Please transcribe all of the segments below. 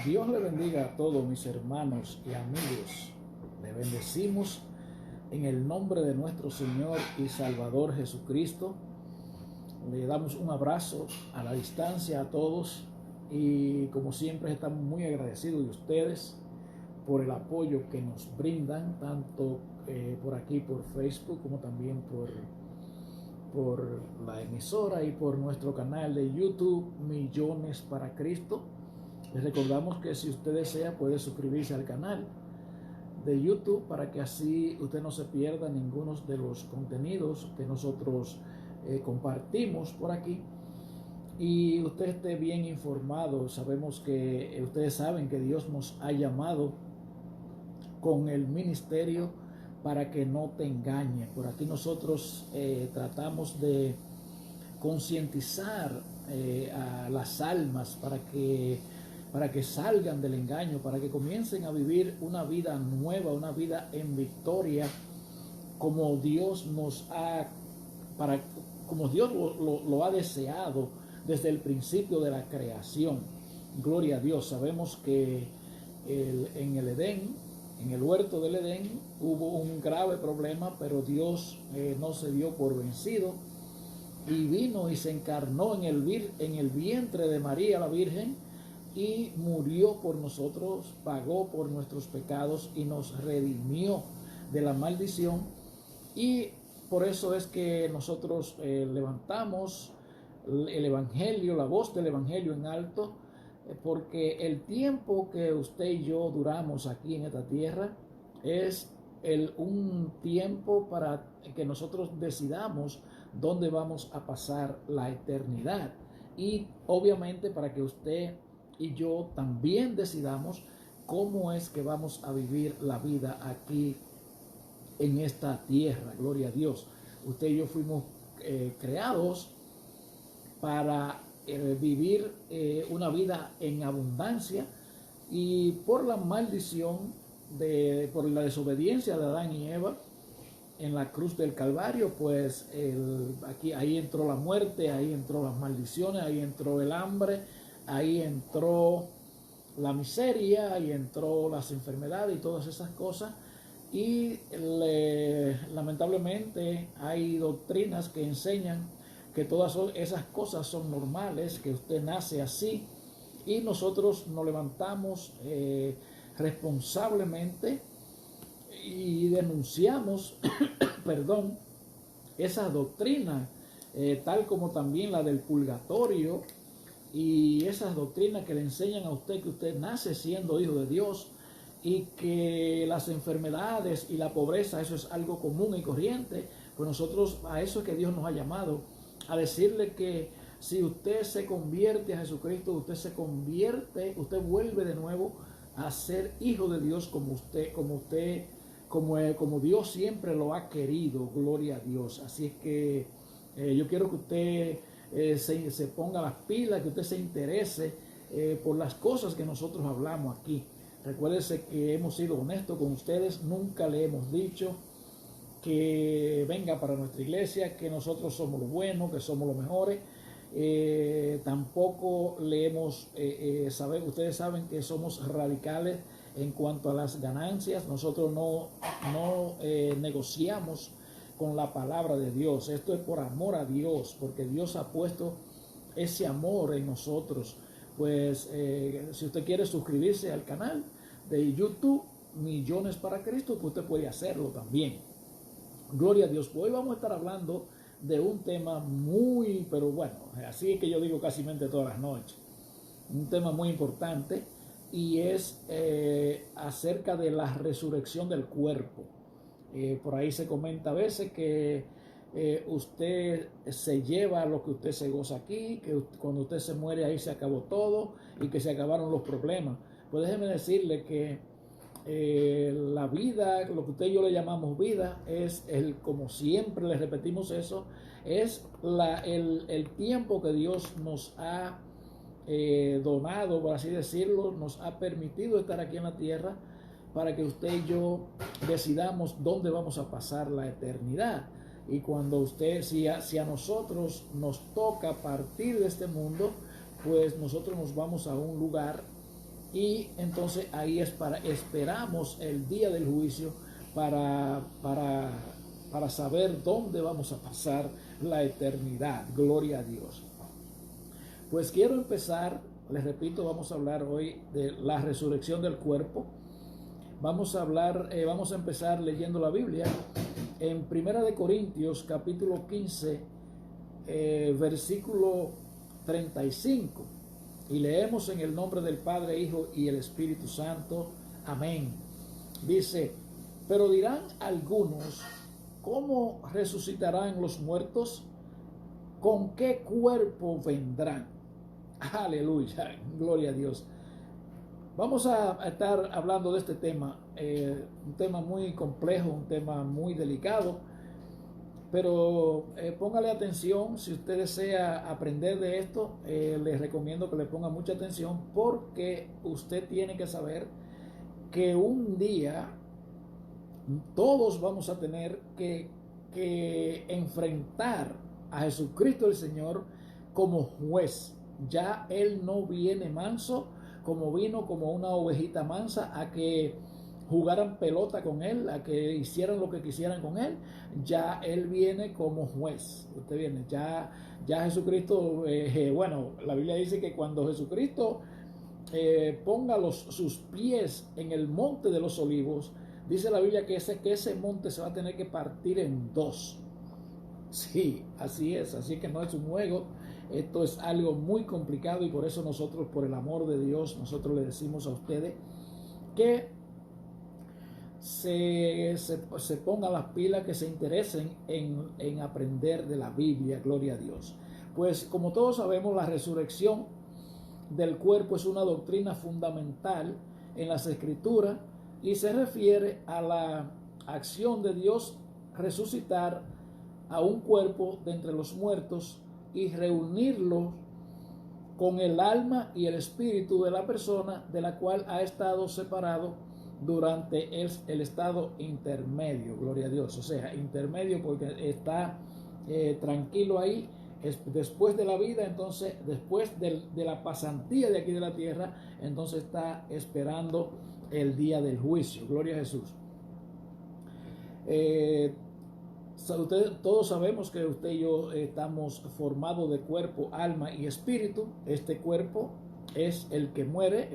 Dios le bendiga a todos mis hermanos y amigos. Le bendecimos en el nombre de nuestro Señor y Salvador Jesucristo. Le damos un abrazo a la distancia a todos y como siempre estamos muy agradecidos de ustedes por el apoyo que nos brindan, tanto por aquí por Facebook como también por la emisora y por nuestro canal de YouTube Millones para Cristo. Les recordamos que si usted desea puede suscribirse al canal de YouTube para que así usted no se pierda ninguno de los contenidos que nosotros compartimos por aquí y usted esté bien informado. Sabemos que ustedes saben que Dios nos ha llamado con el ministerio para que no te engañe. Por aquí nosotros tratamos de concientizar a las almas para que salgan del engaño, para que comiencen a vivir una vida nueva, una vida en victoria, como Dios como Dios lo ha deseado desde el principio de la creación. Gloria a Dios. Sabemos que en el Edén, en el huerto del Edén, hubo un grave problema, pero Dios no se dio por vencido y vino y se encarnó en el vientre de María la Virgen y murió por nosotros, pagó por nuestros pecados y nos redimió de la maldición. Y por eso es que nosotros levantamos el Evangelio, la voz del Evangelio en alto, porque el tiempo que usted y yo duramos aquí en esta tierra es un tiempo para que nosotros decidamos dónde vamos a pasar la eternidad, y obviamente para que usted y yo también decidamos cómo es que vamos a vivir la vida aquí en esta tierra. Gloria a Dios. Usted y yo fuimos creados para vivir una vida en abundancia, y por la maldición, por la desobediencia de Adán y Eva en la cruz del Calvario, pues ahí entró la muerte, ahí entró las maldiciones, ahí entró el hambre, ahí entró la miseria, ahí entró las enfermedades y todas esas cosas. Y lamentablemente hay doctrinas que enseñan que todas esas cosas son normales, que usted nace así, y nosotros nos levantamos responsablemente y denunciamos perdón, esas doctrinas, tal como también la del purgatorio y esas doctrinas que le enseñan a usted que usted nace siendo hijo de Dios y que las enfermedades y la pobreza, eso es algo común y corriente. Pues nosotros a eso es que Dios nos ha llamado, a decirle que si usted se convierte a Jesucristo, usted vuelve de nuevo a ser hijo de Dios como Dios siempre lo ha querido. Gloria a Dios. Así es que yo quiero que usted se ponga las pilas, que usted se interese por las cosas que nosotros hablamos aquí. Recuérdese que hemos sido honestos con ustedes, nunca le hemos dicho que venga para nuestra iglesia, que nosotros somos los buenos, que somos los mejores. Tampoco le hemos, ustedes saben que somos radicales en cuanto a las ganancias. Nosotros no negociamos con la palabra de Dios. Esto es por amor a Dios, porque Dios ha puesto ese amor en nosotros. Pues si usted quiere suscribirse al canal de YouTube Millones para Cristo, pues usted puede hacerlo también. Gloria a Dios. Hoy vamos a estar hablando de un tema pero bueno, así es que yo digo casi todas las noches, un tema muy importante, y es acerca de la resurrección del cuerpo. Por ahí se comenta a veces que usted se lleva lo que usted se goza aquí, que cuando usted se muere ahí se acabó todo y que se acabaron los problemas. Pues déjeme decirle que la vida, lo que usted y yo le llamamos vida, es como siempre le repetimos eso, es el tiempo que Dios nos ha donado, por así decirlo, nos ha permitido estar aquí en la tierra para que usted y yo decidamos dónde vamos a pasar la eternidad. Y cuando si a nosotros nos toca partir de este mundo, pues nosotros nos vamos a un lugar y entonces ahí esperamos el día del juicio para saber dónde vamos a pasar la eternidad. Gloria a Dios. Pues quiero empezar, les repito, vamos a hablar hoy de la resurrección del cuerpo. Vamos a empezar leyendo la Biblia en 1 Corintios capítulo 15, versículo 35. Y leemos en el nombre del Padre, Hijo y el Espíritu Santo. Amén. Dice: pero dirán algunos, ¿cómo resucitarán los muertos? ¿Con qué cuerpo vendrán? Aleluya, gloria a Dios. Vamos a estar hablando de este tema, un tema muy complejo, un tema muy delicado, pero póngale atención. Si usted desea aprender de esto, les recomiendo que le ponga mucha atención, porque usted tiene que saber que un día todos vamos a tener que enfrentar a Jesucristo el Señor como juez. Ya Él no viene manso, como vino como una ovejita mansa a que jugaran pelota con Él, a que hicieran lo que quisieran con Él. Ya Él viene como juez. Usted viene, ya Jesucristo, bueno, la Biblia dice que cuando Jesucristo ponga sus pies en el monte de los olivos, dice la Biblia que ese monte se va a tener que partir en dos. Sí, así es. Así que no es un juego. Esto es algo muy complicado, y por eso nosotros, por el amor de Dios, nosotros le decimos a ustedes que se pongan las pilas, que se interesen en aprender de la Biblia. Gloria a Dios. Pues como todos sabemos, la resurrección del cuerpo es una doctrina fundamental en las Escrituras y se refiere a la acción de Dios resucitar a un cuerpo de entre los muertos y reunirlo con el alma y el espíritu de la persona de la cual ha estado separado durante el estado intermedio. Gloria a Dios. O sea, intermedio porque está tranquilo ahí. Después de la vida, entonces después de la pasantía de aquí de la tierra, entonces está esperando el día del juicio. Gloria a Jesús. Todos sabemos que usted y yo estamos formados de cuerpo, alma y espíritu. Este cuerpo es el que muere.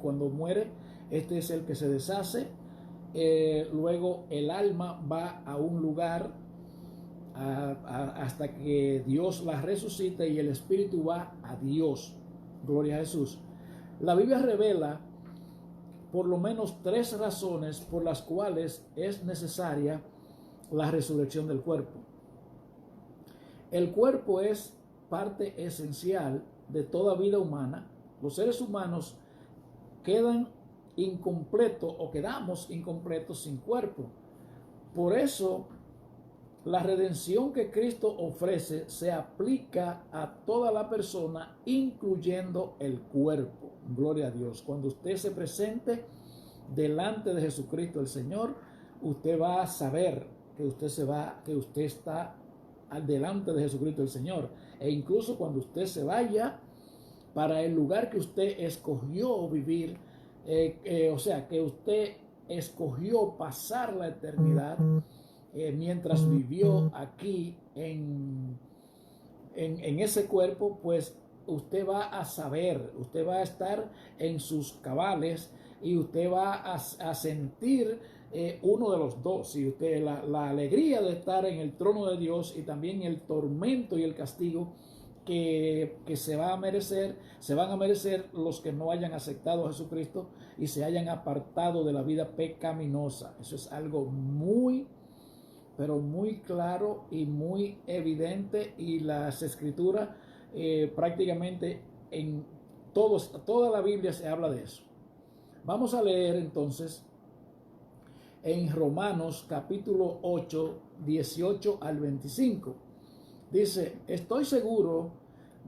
Cuando muere, este es el que se deshace. Luego el alma va a un lugar hasta que Dios la resucita, y el espíritu va a Dios. Gloria a Jesús. La Biblia revela por lo menos 3 razones por las cuales es necesaria la resurrección del cuerpo. El cuerpo es parte esencial de toda vida humana. Los seres humanos quedan incompletos, o quedamos incompletos sin cuerpo. Por eso la redención que Cristo ofrece se aplica a toda la persona, incluyendo el cuerpo. Gloria a Dios. Cuando usted se presente delante de Jesucristo el Señor, usted va a saber que usted está delante de Jesucristo el Señor. E incluso cuando usted se vaya para el lugar que usted escogió vivir, o sea, que usted escogió pasar la eternidad, mientras vivió aquí en ese cuerpo, pues usted va a saber, usted va a estar en sus cabales, y usted va a sentir uno de los dos. Y usted la alegría de estar en el trono de Dios, y también el tormento y el castigo que se van a merecer los que no hayan aceptado a Jesucristo y se hayan apartado de la vida pecaminosa. Eso es algo muy, pero muy claro y muy evidente, y las Escrituras prácticamente en toda la Biblia se habla de eso. Vamos a leer entonces en Romanos capítulo 8, 18 al 25. Dice: estoy seguro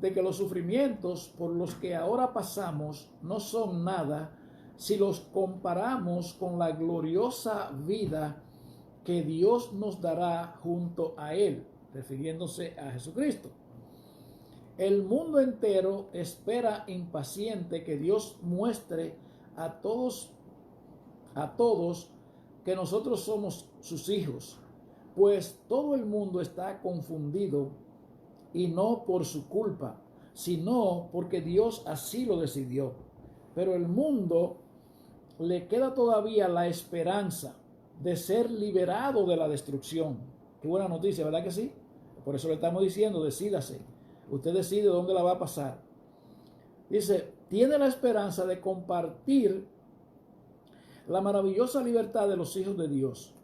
de que los sufrimientos por los que ahora pasamos no son nada si los comparamos con la gloriosa vida que Dios nos dará junto a Él, refiriéndose a Jesucristo. El mundo entero espera impaciente que Dios muestre a todos que nosotros somos sus hijos, pues todo el mundo está confundido y no por su culpa, sino porque Dios así lo decidió. Pero el mundo le queda todavía la esperanza de ser liberado de la destrucción. Qué buena noticia, ¿verdad que sí? Por eso le estamos diciendo, decídase. Usted decide dónde la va a pasar. Dice, tiene la esperanza de compartir la maravillosa libertad de los hijos de Dios.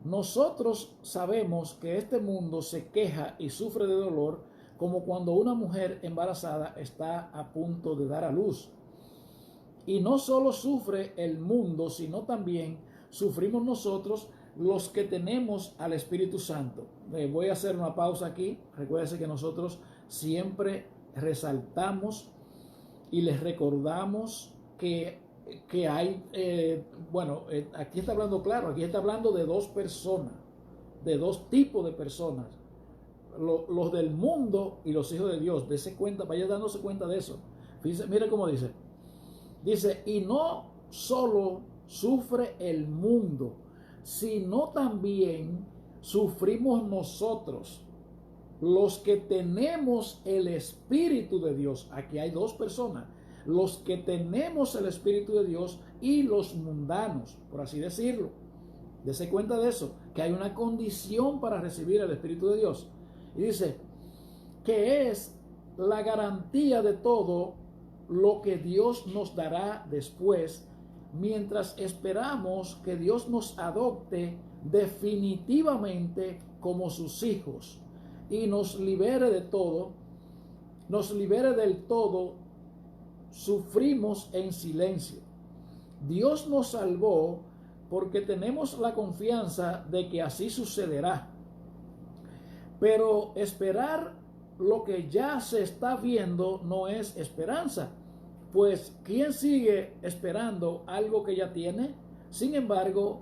Nosotros sabemos que este mundo se queja y sufre de dolor como cuando una mujer embarazada está a punto de dar a luz. Y no solo sufre el mundo, sino también sufrimos nosotros los que tenemos al Espíritu Santo. Voy a hacer una pausa aquí. Recuérdense que nosotros siempre resaltamos y les recordamos que hay, aquí está hablando claro, aquí está hablando de dos personas, de dos tipos de personas, los del mundo y los hijos de Dios. Dese cuenta, vaya dándose cuenta de eso. Fíjense, mire cómo dice, y no solo sufre el mundo, sino también sufrimos nosotros, los que tenemos el Espíritu de Dios. Aquí hay dos personas, los que tenemos el Espíritu de Dios y los mundanos, por así decirlo. Dese cuenta de eso, que hay una condición para recibir el Espíritu de Dios. Y dice que es la garantía de todo lo que Dios nos dará después, mientras esperamos que Dios nos adopte definitivamente como sus hijos y nos libere de todo, nos libere del todo. Sufrimos en silencio. Dios nos salvó porque tenemos la confianza de que así sucederá. Pero esperar lo que ya se está viendo no es esperanza, pues ¿quién sigue esperando algo que ya tiene? Sin embargo,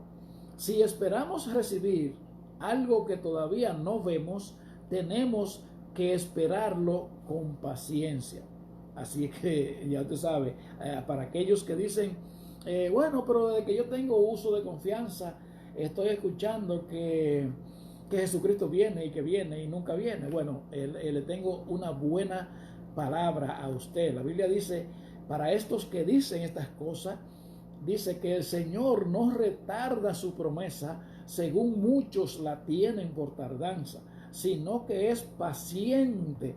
si esperamos recibir algo que todavía no vemos, tenemos que esperarlo con paciencia. Así que ya usted sabe, para aquellos que dicen, bueno, pero desde que yo tengo uso de confianza, estoy escuchando que Jesucristo viene y nunca viene. Bueno, le tengo una buena palabra a usted. La Biblia dice, para estos que dicen estas cosas, dice que el Señor no retarda su promesa, según muchos la tienen por tardanza, sino que es paciente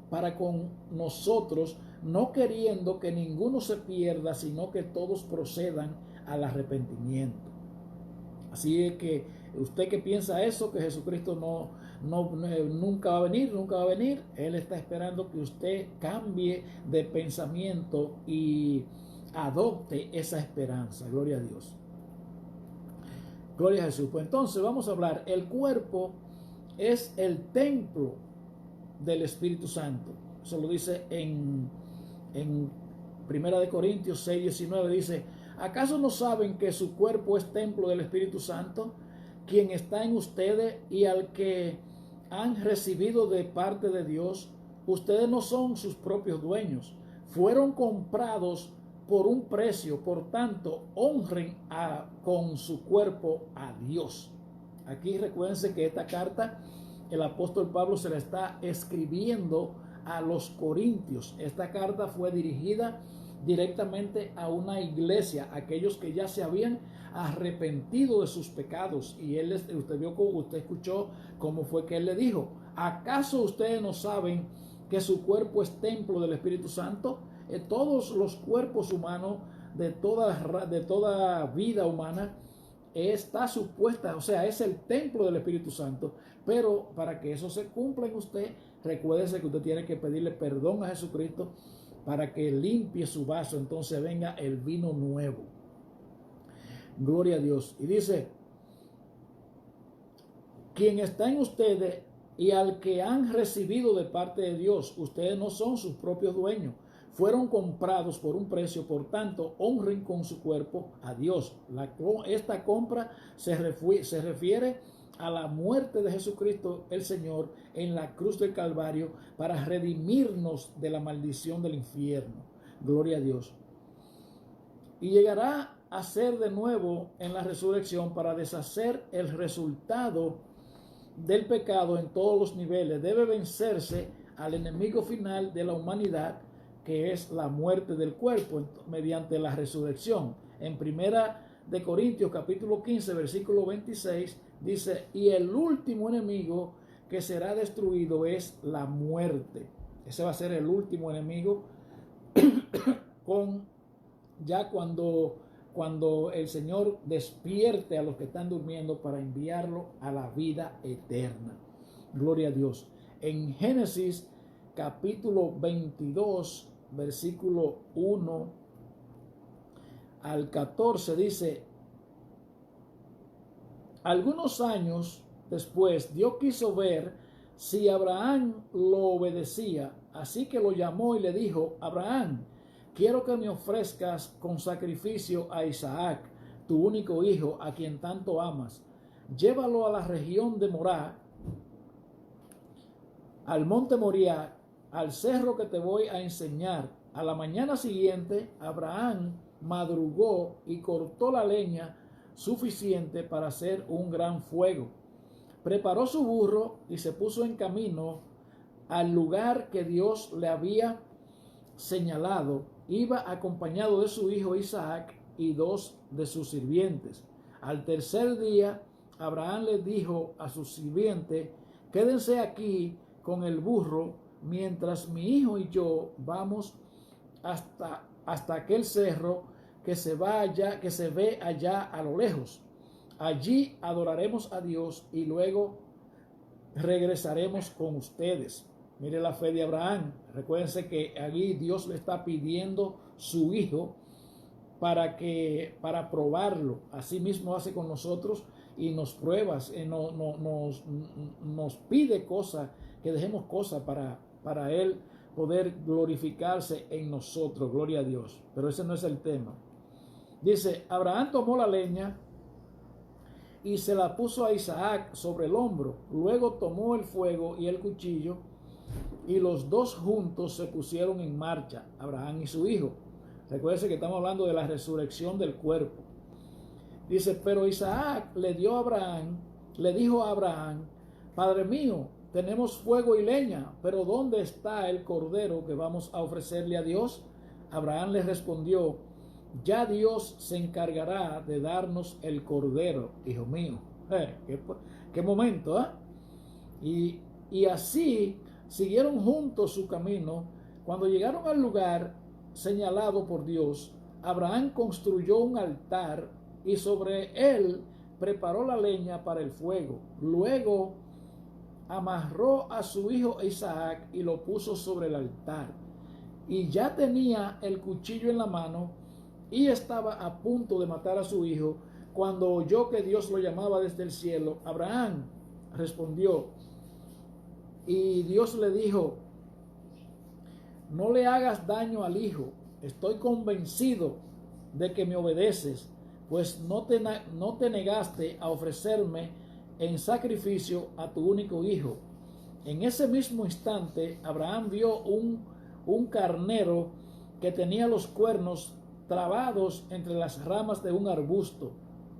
para con nosotros, no queriendo que ninguno se pierda, sino que todos procedan al arrepentimiento. Así es que usted que piensa eso, que Jesucristo nunca va a venir, Él está esperando que usted cambie de pensamiento y adopte esa esperanza. Gloria a Dios. Gloria a Jesús. Pues entonces vamos a hablar, el cuerpo es el templo del Espíritu Santo. Eso lo dice en 1 Corintios 6:19, dice, ¿acaso no saben que su cuerpo es templo del Espíritu Santo, quien está en ustedes y al que han recibido de parte de Dios? Ustedes no son sus propios dueños, fueron comprados por un precio, por tanto, honren con su cuerpo a Dios. Aquí recuérdense que esta carta el apóstol Pablo se la está escribiendo a los corintios. Esta carta fue dirigida directamente a una iglesia, aquellos que ya se habían arrepentido de sus pecados. Y usted escuchó cómo fue que él le dijo, ¿acaso ustedes no saben que su cuerpo es templo del Espíritu Santo? Todos los cuerpos humanos de toda vida humana está supuesta, o sea, es el templo del Espíritu Santo. Pero para que eso se cumpla en usted, recuérdese que usted tiene que pedirle perdón a Jesucristo para que limpie su vaso, entonces venga el vino nuevo. Gloria a Dios. Y dice, quien está en ustedes y al que han recibido de parte de Dios, ustedes no son sus propios dueños, fueron comprados por un precio, por tanto, honren con su cuerpo a Dios. Esta compra se refiere a la muerte de Jesucristo el Señor en la cruz del Calvario para redimirnos de la maldición del infierno. Gloria a Dios. Y llegará a ser de nuevo en la resurrección para deshacer el resultado del pecado en todos los niveles. Debe vencerse al enemigo final de la humanidad, que es la muerte del cuerpo, mediante la resurrección. En primera de Corintios capítulo 15 versículo 26 dice: y el último enemigo que será destruido es la muerte. Ese va a ser el último enemigo ya cuando el Señor despierte a los que están durmiendo para enviarlo a la vida eterna. Gloria a Dios. En Génesis capítulo 22 versículo 1 al 14 dice: algunos años después Dios quiso ver si Abraham lo obedecía, así que lo llamó y le dijo: Abraham, quiero que me ofrezcas con sacrificio a Isaac, tu único hijo, a quien tanto amas. Llévalo a la región de Morá, al monte Moriah, al cerro que te voy a enseñar. A la mañana siguiente, Abraham madrugó y cortó la leña suficiente para hacer un gran fuego. Preparó su burro y se puso en camino al lugar que Dios le había señalado. Iba acompañado de su hijo Isaac y 2 de sus sirvientes. Al tercer día, Abraham le dijo a sus sirvientes: quédense aquí con el burro mientras mi hijo y yo vamos hasta aquel cerro que se ve allá a lo lejos. Allí adoraremos a Dios y luego regresaremos con ustedes. Mire la fe de Abraham. Recuérdense que allí Dios le está pidiendo su hijo para probarlo. Así mismo hace con nosotros y nos prueba, nos pide cosas, que dejemos cosas para Él poder glorificarse en nosotros. Gloria a Dios. Pero ese no es el tema. Dice: Abraham tomó la leña y se la puso a Isaac sobre el hombro. Luego tomó el fuego y el cuchillo, y los dos juntos se pusieron en marcha, Abraham y su hijo. Recuerden que estamos hablando de la resurrección del cuerpo. Dice: pero Isaac le dijo a Abraham: Padre mío, tenemos fuego y leña, pero ¿dónde está el cordero que vamos a ofrecerle a Dios? Abraham le respondió: ya Dios se encargará de darnos el cordero, hijo mío. Qué momento, ¿eh? Y así siguieron juntos su camino. Cuando llegaron al lugar señalado por Dios, Abraham construyó un altar y sobre él preparó la leña para el fuego. Luego amarró a su hijo Isaac y lo puso sobre el altar. Y ya tenía el cuchillo en la mano y estaba a punto de matar a su hijo cuando oyó que Dios lo llamaba desde el cielo. Abraham respondió, y Dios le dijo: no le hagas daño al hijo. Estoy convencido de que me obedeces, pues no te negaste a ofrecerme en sacrificio a tu único hijo. En ese mismo instante, Abraham vio un carnero que tenía los cuernos trabados entre las ramas de un arbusto.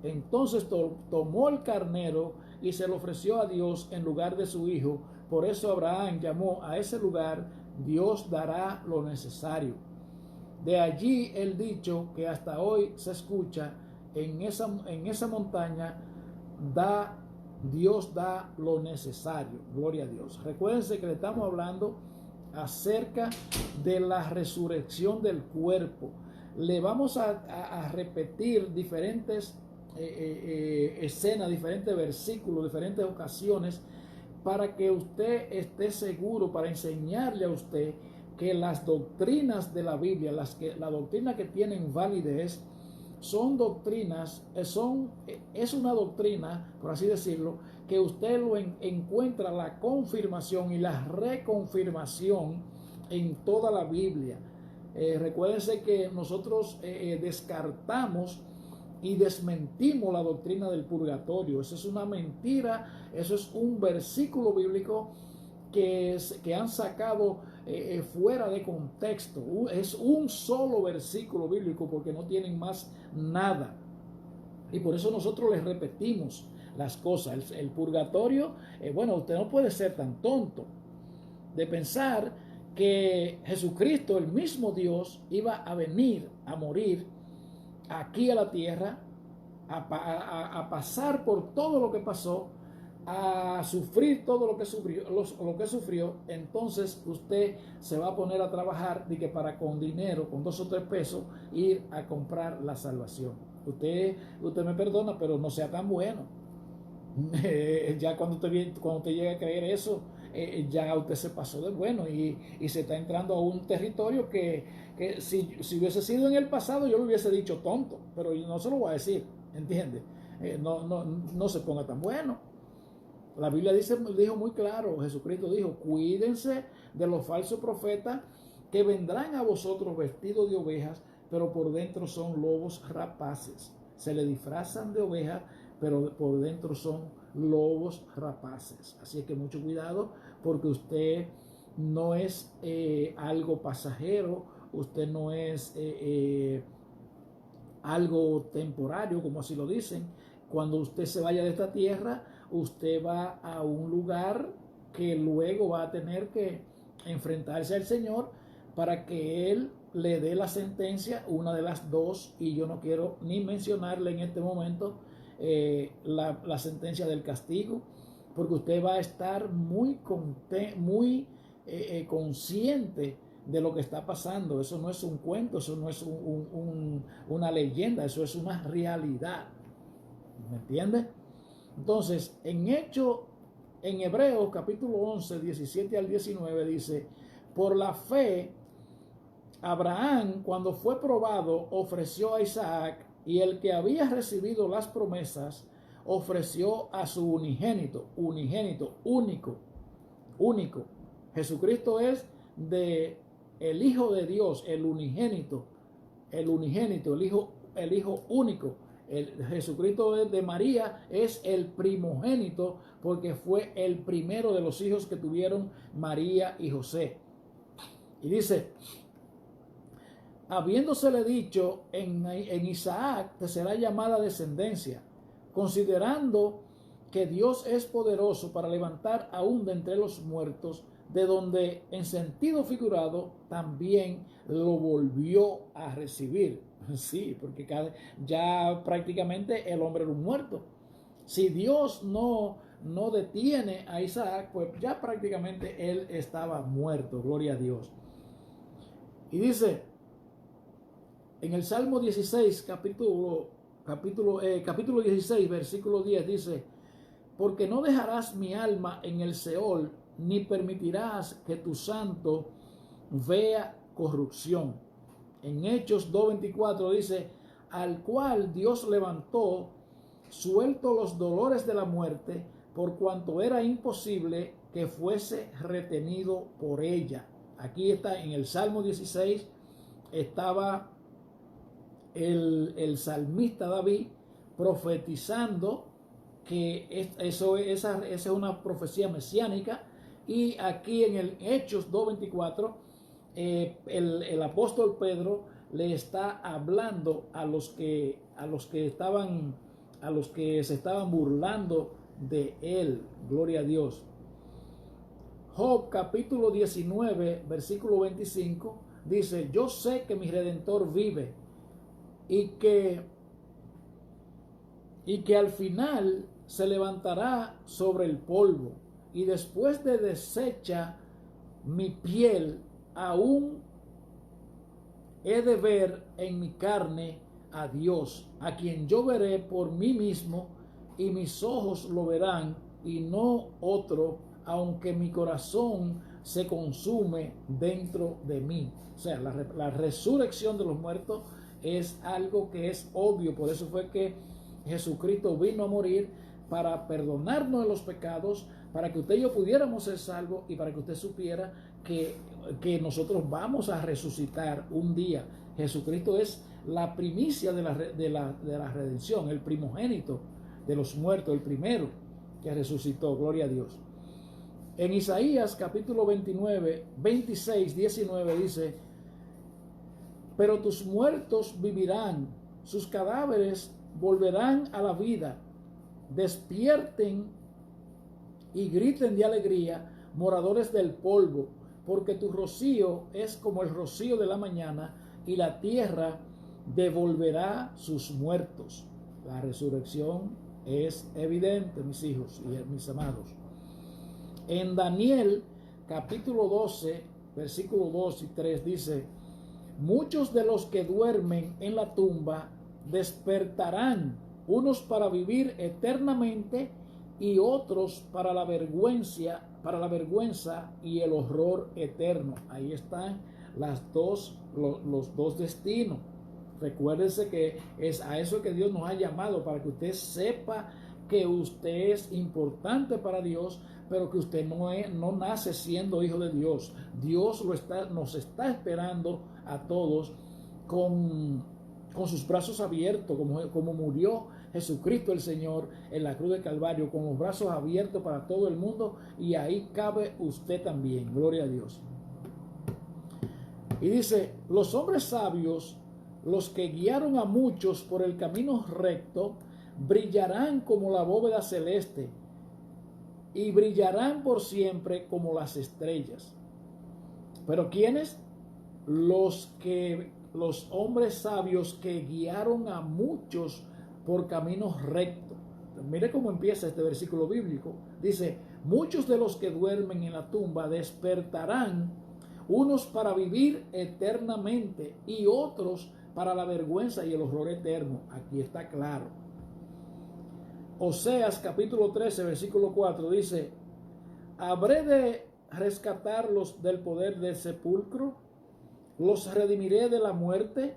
Entonces tomó el carnero y se lo ofreció a Dios en lugar de su hijo. Por eso Abraham llamó a ese lugar: Dios dará lo necesario. De allí el dicho que hasta hoy se escucha: en esa montaña Dios da lo necesario. Gloria a Dios. Recuérdense que le estamos hablando acerca de la resurrección del cuerpo. Le vamos a repetir diferentes escenas, diferentes versículos, diferentes ocasiones, para que usted esté seguro, para enseñarle a usted que las doctrinas de la Biblia, la doctrina que tienen validez, son doctrinas, es una doctrina, por así decirlo, que usted encuentra la confirmación y la reconfirmación en toda la Biblia. Recuérdense que nosotros descartamos y desmentimos la doctrina del purgatorio. Eso es una mentira, eso es un versículo bíblico que han sacado fuera de contexto. Es un solo versículo bíblico porque no tienen más nada. Y por eso nosotros les repetimos las cosas. El purgatorio, bueno, usted no puede ser tan tonto de pensar que Jesucristo, el mismo Dios, iba a venir a morir aquí a la tierra, a pasar por todo lo que pasó, a sufrir todo lo que sufrió, entonces usted se va a poner a trabajar de que para con dinero, con 2 o 3 pesos, ir a comprar la salvación. Usted me perdona, pero no sea tan bueno. Ya cuando usted llega a creer eso, ya usted se pasó de bueno y se está entrando a un territorio que si hubiese sido en el pasado yo le hubiese dicho tonto, pero yo no se lo voy a decir, ¿entiende? No se ponga tan bueno. La Biblia dijo muy claro, Jesucristo dijo, cuídense de los falsos profetas que vendrán a vosotros vestidos de ovejas, pero por dentro son lobos rapaces. Se le disfrazan de ovejas, pero por dentro son lobos rapaces. Así es que mucho cuidado, porque usted no es algo pasajero, usted no es algo temporario, como así lo dicen. Cuando usted se vaya de esta tierra, usted va a un lugar que luego va a tener que enfrentarse al Señor para que Él le dé la sentencia, una de las dos, y yo no quiero ni mencionarle en este momento la sentencia del castigo, porque usted va a estar muy consciente de lo que está pasando. Eso no es un cuento, eso no es una leyenda, eso es una realidad. ¿Me entiende? Entonces, en Hebreos capítulo 11, 17 al 19 dice, por la fe, Abraham, cuando fue probado, ofreció a Isaac, y el que había recibido las promesas, ofreció a su unigénito, único. Jesucristo es el Hijo de Dios, el unigénito, el Hijo único. Jesucristo de María es el primogénito porque fue el primero de los hijos que tuvieron María y José. Y dice, habiéndosele dicho en Isaac te será llamada descendencia, considerando que Dios es poderoso para levantar aún de entre los muertos, de donde en sentido figurado también lo volvió a recibir. Sí, porque ya prácticamente el hombre era un muerto. Si Dios no detiene a Isaac, pues ya prácticamente él estaba muerto, gloria a Dios. Y dice, en el Salmo 16, capítulo 16, versículo 10, dice, porque no dejarás mi alma en el Seol, ni permitirás que tu santo vea corrupción. En Hechos 2:24 dice, al cual Dios levantó, suelto los dolores de la muerte, por cuanto era imposible que fuese retenido por ella. Aquí está, en el Salmo 16, estaba el salmista David profetizando que esa es una profecía mesiánica, y aquí en el Hechos 2:24 el apóstol Pedro le está hablando a los que se estaban burlando de él. Gloria a Dios. Job capítulo 19 versículo 25 dice, yo sé que mi Redentor vive y que al final se levantará sobre el polvo, y después de deshecha mi piel, aún he de ver en mi carne a Dios, a quien yo veré por mí mismo, y mis ojos lo verán, y no otro, aunque mi corazón se consume dentro de mí. O sea, la resurrección de los muertos es algo que es obvio. Por eso fue que Jesucristo vino a morir, para perdonarnos de los pecados, para que usted y yo pudiéramos ser salvos, y para que usted supiera que nosotros vamos a resucitar un día. Jesucristo es la primicia de la redención, el primogénito de los muertos, el primero que resucitó, gloria a Dios. En Isaías capítulo 29, 26, 19 dice: pero tus muertos vivirán, sus cadáveres volverán a la vida. Despierten y griten de alegría, moradores del polvo, porque tu rocío es como el rocío de la mañana, y la tierra devolverá sus muertos. La resurrección es evidente, mis hijos y mis amados. En Daniel capítulo 12, versículos 2 y 3 dice: muchos de los que duermen en la tumba despertarán, unos para vivir eternamente y otros para la vergüenza y el horror eterno. Ahí están los dos destinos. Recuérdese que es a eso que Dios nos ha llamado, para que usted sepa que usted es importante para Dios, pero que usted no nace siendo hijo de Dios. Dios nos está esperando a todos con sus brazos abiertos, como murió Jesucristo el Señor en la cruz del Calvario, con los brazos abiertos para todo el mundo, y ahí cabe usted también, gloria a Dios. Y dice: los hombres sabios, los que guiaron a muchos por el camino recto, brillarán como la bóveda celeste y brillarán por siempre como las estrellas. ¿Pero quiénes? Los hombres sabios que guiaron a muchos por caminos rectos. Mire cómo empieza este versículo bíblico. Dice: muchos de los que duermen en la tumba despertarán, unos para vivir eternamente y otros para la vergüenza y el horror eterno. Aquí está claro. Oseas capítulo 13, versículo 4 dice: ¿habré de rescatarlos del poder del sepulcro? ¿Los redimiré de la muerte?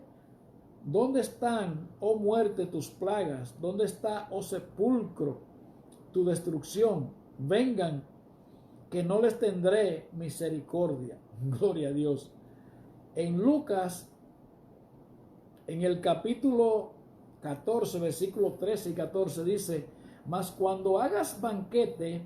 ¿Dónde están, oh muerte, tus plagas? ¿Dónde está, oh sepulcro, tu destrucción? Vengan, que no les tendré misericordia. Gloria a Dios. En Lucas, en el capítulo 14, versículos 13 y 14 dice: mas cuando hagas banquete,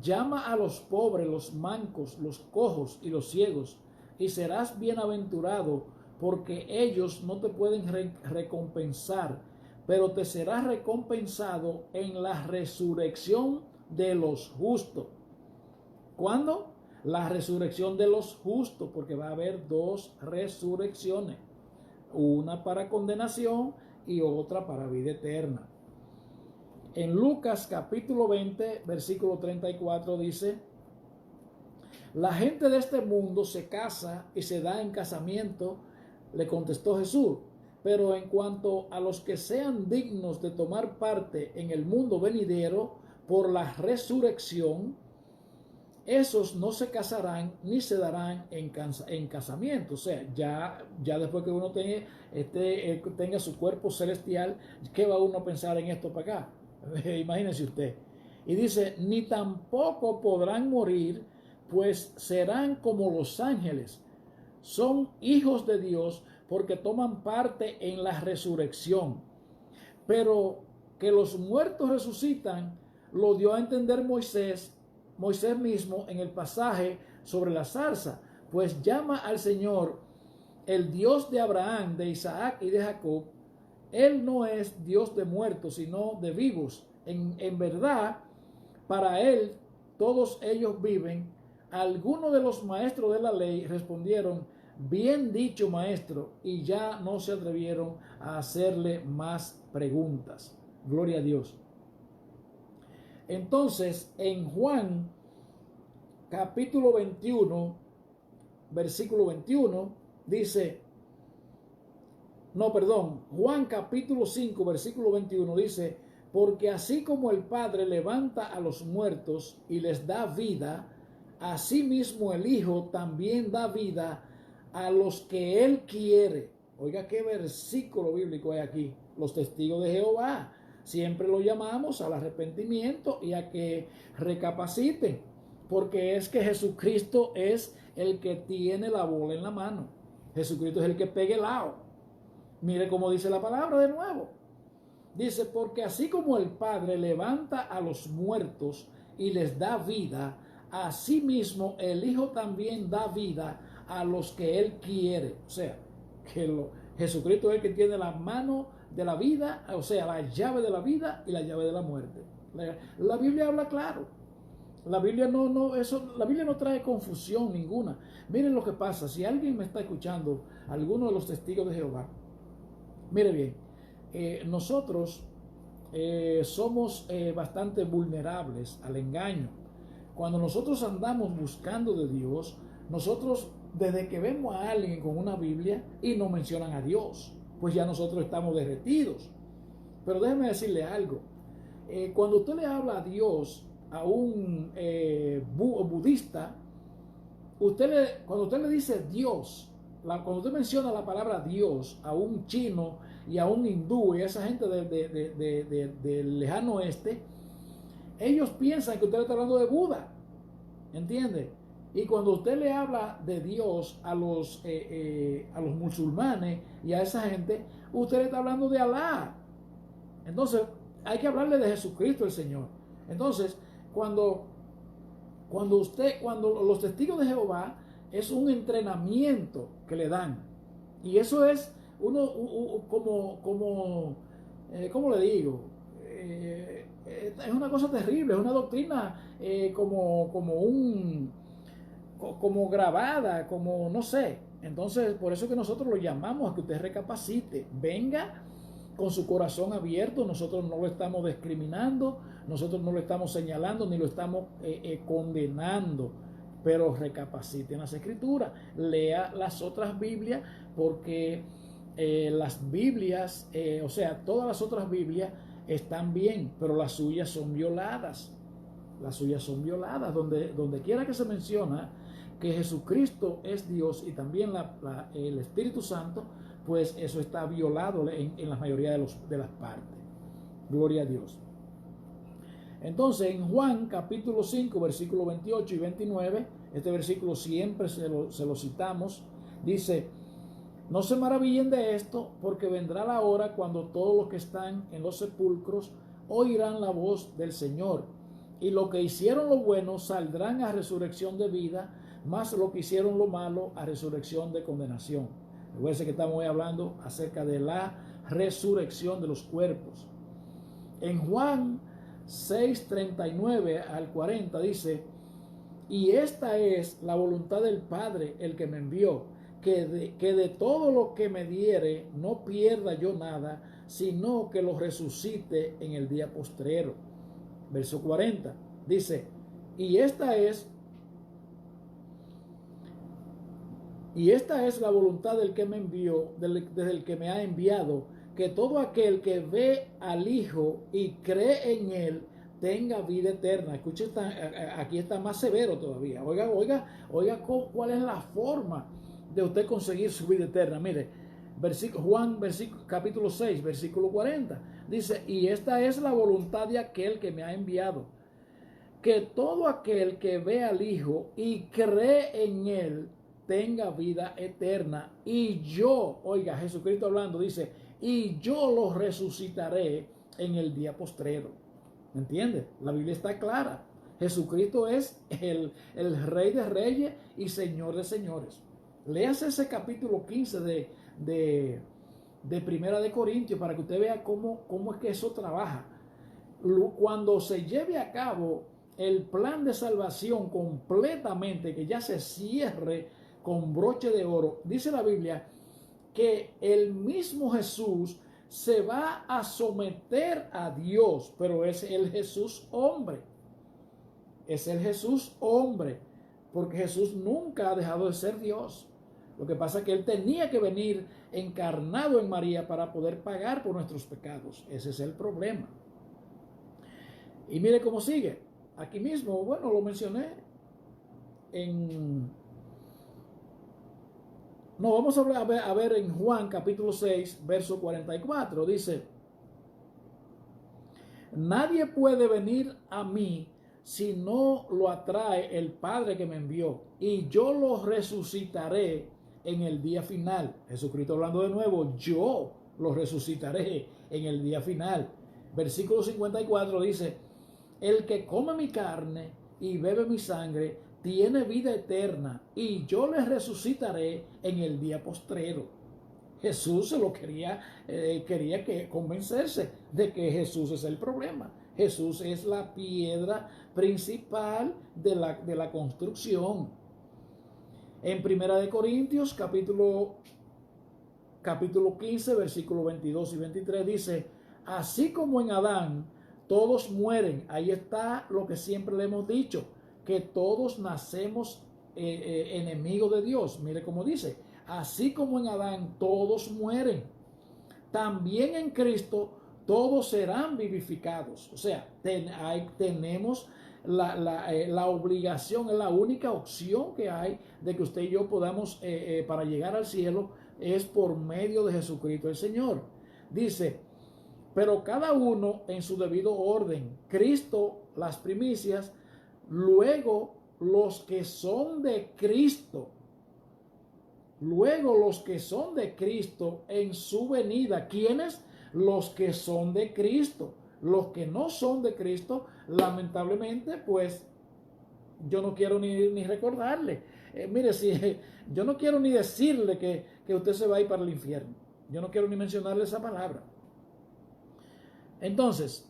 llama a los pobres, los mancos, los cojos y los ciegos, y serás bienaventurado, porque ellos no te pueden recompensar, pero te será recompensado en la resurrección de los justos. ¿Cuándo? La resurrección de los justos, porque va a haber dos resurrecciones, una para condenación y otra para vida eterna. En Lucas capítulo 20, versículo 34 dice: la gente de este mundo se casa y se da en casamiento, le contestó Jesús, pero en cuanto a los que sean dignos de tomar parte en el mundo venidero por la resurrección, esos no se casarán ni se darán en casamiento. O sea, ya después que uno tenga su cuerpo celestial, ¿qué va uno a pensar en esto para acá? Imagínense usted. Y dice: ni tampoco podrán morir, pues serán como los ángeles. Son hijos de Dios porque toman parte en la resurrección. Pero que los muertos resucitan, lo dio a entender Moisés mismo en el pasaje sobre la zarza, pues llama al Señor el Dios de Abraham, de Isaac y de Jacob. Él no es Dios de muertos, sino de vivos. En verdad, para Él todos ellos viven. Algunos de los maestros de la ley respondieron: bien dicho, maestro, y ya no se atrevieron a hacerle más preguntas. Gloria a Dios. Entonces, en Juan capítulo 21, versículo 21, dice, Juan capítulo 5, versículo 21 dice: porque así como el Padre levanta a los muertos y les da vida, asimismo el Hijo también da vida a los que Él quiere. Oiga qué versículo bíblico hay aquí. Los testigos de Jehová siempre lo llamamos al arrepentimiento y a que recapaciten, porque es que Jesucristo es el que tiene la bola en la mano. Jesucristo es el que pega el lado. Mire cómo dice la palabra de nuevo. Dice, porque así como el Padre levanta a los muertos y les da vida, asimismo el Hijo también da vida a los que Él quiere. O sea, que Jesucristo es el que tiene la mano de la vida, o sea, la llave de la vida y la llave de la muerte. La Biblia habla claro. La Biblia la Biblia no trae confusión ninguna. Miren lo que pasa. Si alguien me está escuchando, alguno de los testigos de Jehová, mire bien, nosotros somos bastante vulnerables al engaño. Cuando nosotros andamos buscando de Dios, nosotros desde que vemos a alguien con una Biblia y no mencionan a Dios, pues ya nosotros estamos derretidos. Pero déjeme decirle algo. Cuando usted le habla a Dios a un budista, cuando usted le dice Dios, cuando usted menciona la palabra Dios a un chino y a un hindú y a esa gente del lejano oeste, ellos piensan que usted le está hablando de Buda, ¿entiende? Y cuando usted le habla de Dios a los musulmanes y a esa gente, usted le está hablando de Alá. Entonces hay que hablarle de Jesucristo el Señor. Entonces cuando los testigos de Jehová, es un entrenamiento que le dan, y eso es ¿cómo le digo? Es una cosa terrible, es una doctrina como grabada, como no sé. Entonces por eso que nosotros lo llamamos a que usted recapacite, venga con su corazón abierto. Nosotros no lo estamos discriminando, nosotros no lo estamos señalando ni lo estamos condenando, pero recapacite en las Escrituras, lea las otras Biblias, porque las Biblias, o sea, todas las otras Biblias están bien, pero las suyas son violadas. Las suyas son violadas. Donde quiera que se menciona que Jesucristo es Dios y también el Espíritu Santo, pues eso está violado en la mayoría de las partes. Gloria a Dios. Entonces en Juan capítulo 5 versículos 28 y 29, este versículo siempre se lo citamos, dice: no se maravillen de esto, porque vendrá la hora cuando todos los que están en los sepulcros oirán la voz del Señor, y los que hicieron lo bueno saldrán a resurrección de vida, mas los que hicieron lo malo a resurrección de condenación. Recuerden que estamos hoy hablando acerca de la resurrección de los cuerpos. En Juan 6:39 al 40 dice: y esta es la voluntad del Padre, el que me envió, que de todo lo que me diere no pierda yo nada, sino que lo resucite en el día postrero. Verso 40 dice: y esta es la voluntad del que me envió, desde el que me ha enviado, que todo aquel que ve al Hijo y cree en Él tenga vida eterna. Escuche, aquí está más severo todavía. Oiga cuál es la forma de usted conseguir su vida eterna. Mire, Juan capítulo 6, versículo 40. Dice: y esta es la voluntad de aquel que me ha enviado, que todo aquel que ve al Hijo y cree en Él tenga vida eterna. Y yo, oiga, Jesucristo hablando, dice: y yo lo resucitaré en el día postrero. ¿Me entiende? La Biblia está clara. Jesucristo es el Rey de Reyes y Señor de Señores. Léase ese capítulo 15 de Primera de Corintios para que usted vea cómo es que eso trabaja. Cuando se lleve a cabo el plan de salvación completamente, que ya se cierre con broche de oro, dice la Biblia que el mismo Jesús se va a someter a Dios, pero es el Jesús hombre. Es el Jesús hombre, porque Jesús nunca ha dejado de ser Dios. Lo que pasa es que Él tenía que venir encarnado en María para poder pagar por nuestros pecados. Ese es el problema. Y mire cómo sigue. Aquí mismo, bueno, lo mencioné vamos a ver en Juan capítulo 6, verso 44. Dice: nadie puede venir a mí si no lo atrae el Padre que me envió, y yo lo resucitaré en el día final. Jesucristo hablando de nuevo, yo los resucitaré en el día final. Versículo 54 dice, el que come mi carne y bebe mi sangre tiene vida eterna, y yo les resucitaré en el día postrero. Jesús se lo quería que convencerse de que Jesús es el problema. Jesús es la piedra principal de la construcción. En Primera de Corintios, capítulo 15, versículos 22 y 23 dice, así como en Adán todos mueren. Ahí está lo que siempre le hemos dicho, que todos nacemos enemigos de Dios. Mire cómo dice, así como en Adán todos mueren, también en Cristo todos serán vivificados. O sea, tenemos la obligación, es la única opción que hay de que usted y yo podamos, para llegar al cielo, es por medio de Jesucristo el Señor. Dice, pero cada uno en su debido orden. Cristo las primicias, luego los que son de Cristo. Luego los que son de Cristo en su venida. ¿Quiénes? Los que son de Cristo. Los que no son de Cristo, lamentablemente, pues yo no quiero ni recordarle. Mire, si yo no quiero ni decirle que usted se va a ir para el infierno. Yo no quiero ni mencionarle esa palabra. Entonces,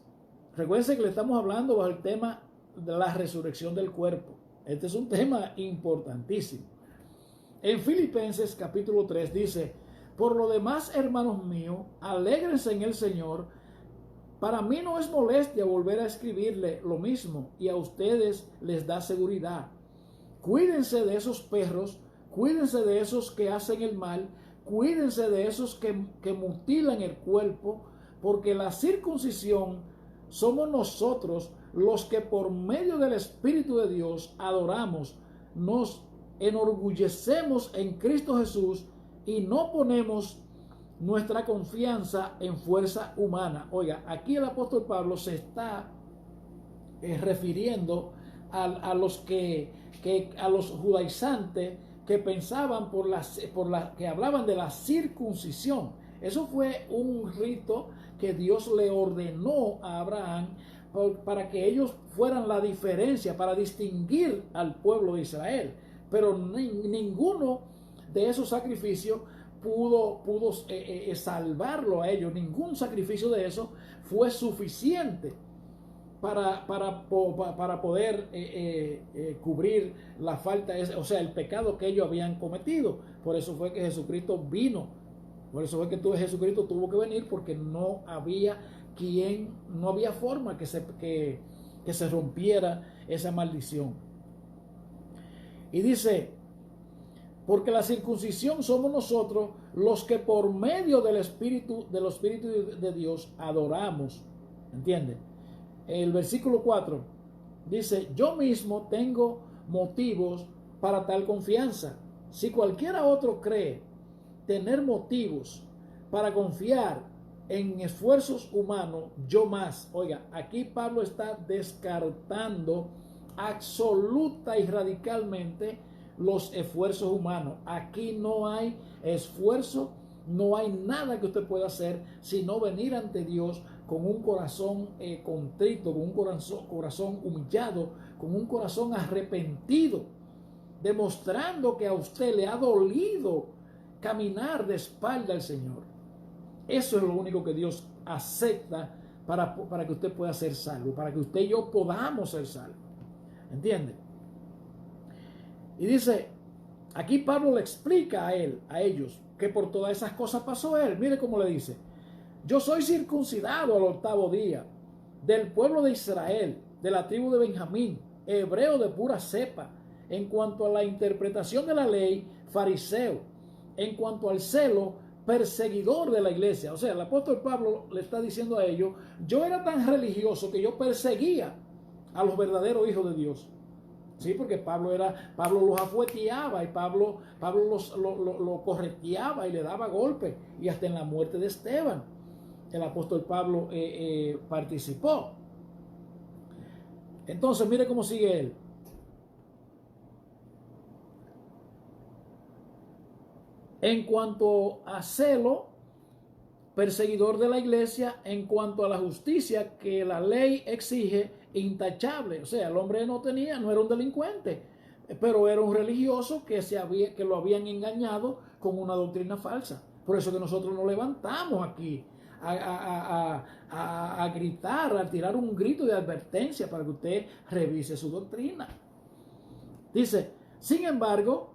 recuerden que le estamos hablando bajo el tema de la resurrección del cuerpo. Este es un tema importantísimo. En Filipenses capítulo 3 dice, por lo demás, hermanos míos, alégrense en el Señor. Para mí no es molestia volver a escribirle lo mismo, y a ustedes les da seguridad. Cuídense de esos perros, cuídense de esos que hacen el mal, cuídense de esos que mutilan el cuerpo, porque la circuncisión somos nosotros los que por medio del Espíritu de Dios adoramos, nos enorgullecemos en Cristo Jesús y no ponemos nuestra confianza en fuerza humana. Oiga, aquí el apóstol Pablo se está refiriendo a los a los judaizantes que pensaban que hablaban de la circuncisión. Eso fue un rito que Dios le ordenó a Abraham para que ellos fueran la diferencia, para distinguir al pueblo de Israel. Pero ninguno de esos sacrificios pudo salvarlo a ellos. Ningún sacrificio de eso fue suficiente para poder cubrir la falta, o sea, el pecado que ellos habían cometido. Por eso fue que Jesucristo vino. Por eso fue que Jesucristo tuvo que venir, porque no había forma que se rompiera esa maldición. Y dice, porque la circuncisión somos nosotros los que por medio del Espíritu de Dios adoramos. ¿Entiende? El versículo 4 dice, yo mismo tengo motivos para tal confianza. Si cualquiera otro cree tener motivos para confiar en esfuerzos humanos, yo más. Oiga, aquí Pablo está descartando absoluta y radicalmente los esfuerzos humanos. Aquí no hay esfuerzo, no hay nada que usted pueda hacer sino venir ante Dios con un corazón contrito, con un corazón humillado, con un corazón arrepentido, demostrando que a usted le ha dolido caminar de espalda al Señor. Eso es lo único que Dios acepta para que usted pueda ser salvo, para que usted y yo podamos ser salvos. ¿Entiende? Y dice, aquí Pablo le explica a ellos, que por todas esas cosas pasó él. Mire cómo le dice, yo soy circuncidado al 8º día, del pueblo de Israel, de la tribu de Benjamín, hebreo de pura cepa, en cuanto a la interpretación de la ley, fariseo, en cuanto al celo, perseguidor de la iglesia. O sea, el apóstol Pablo le está diciendo a ellos, yo era tan religioso que yo perseguía a los verdaderos hijos de Dios. Sí, porque Pablo los afueteaba, y Pablo lo correteaba y le daba golpes, y hasta en la muerte de Esteban el apóstol Pablo participó. Entonces mire cómo sigue él. En cuanto a celo, perseguidor de la iglesia. En cuanto a la justicia que la ley exige, intachable. O sea, el hombre no era un delincuente, pero era un religioso que lo habían engañado con una doctrina falsa. Por eso que nosotros nos levantamos aquí a gritar, a tirar un grito de advertencia para que usted revise su doctrina. Dice, sin embargo,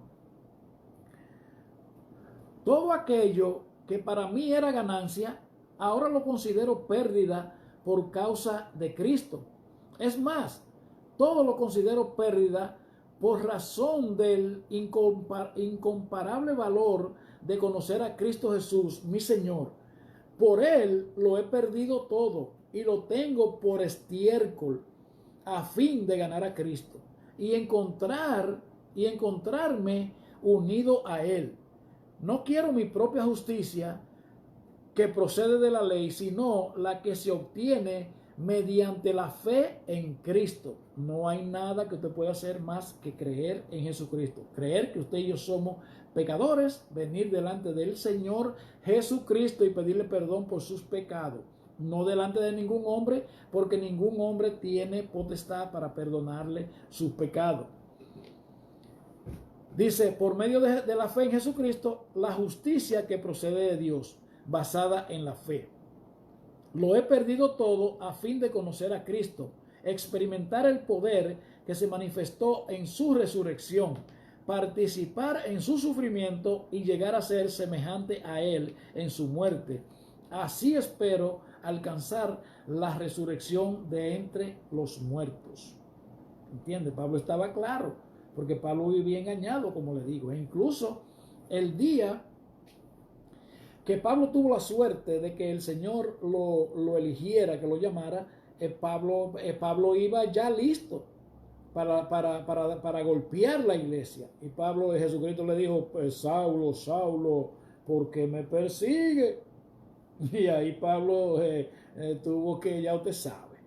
todo aquello que para mí era ganancia, ahora lo considero pérdida por causa de Cristo. Es más, todo lo considero pérdida por razón del incomparable valor de conocer a Cristo Jesús, mi Señor. Por Él lo he perdido todo y lo tengo por estiércol a fin de ganar a Cristo y encontrarme unido a Él. No quiero mi propia justicia que procede de la ley, sino la que se obtiene mediante la fe en Cristo. No hay nada que usted pueda hacer más que creer en Jesucristo. Creer que usted y yo somos pecadores, venir delante del Señor Jesucristo y pedirle perdón por sus pecados. No delante de ningún hombre, porque ningún hombre tiene potestad para perdonarle sus pecados. Dice, por medio de la fe en Jesucristo, la justicia que procede de Dios, basada en la fe. Lo he perdido todo a fin de conocer a Cristo, experimentar el poder que se manifestó en su resurrección, participar en su sufrimiento y llegar a ser semejante a Él en su muerte. Así espero alcanzar la resurrección de entre los muertos. ¿Entiende? Pablo estaba claro, porque Pablo vivía engañado, como le digo. E incluso el día que Pablo tuvo la suerte de que el Señor lo eligiera, que lo llamara, Pablo iba ya listo para golpear la iglesia. Y Jesucristo le dijo, pues, Saulo, Saulo, ¿por qué me persigue? Y ahí Pablo tuvo que, ya usted sabe.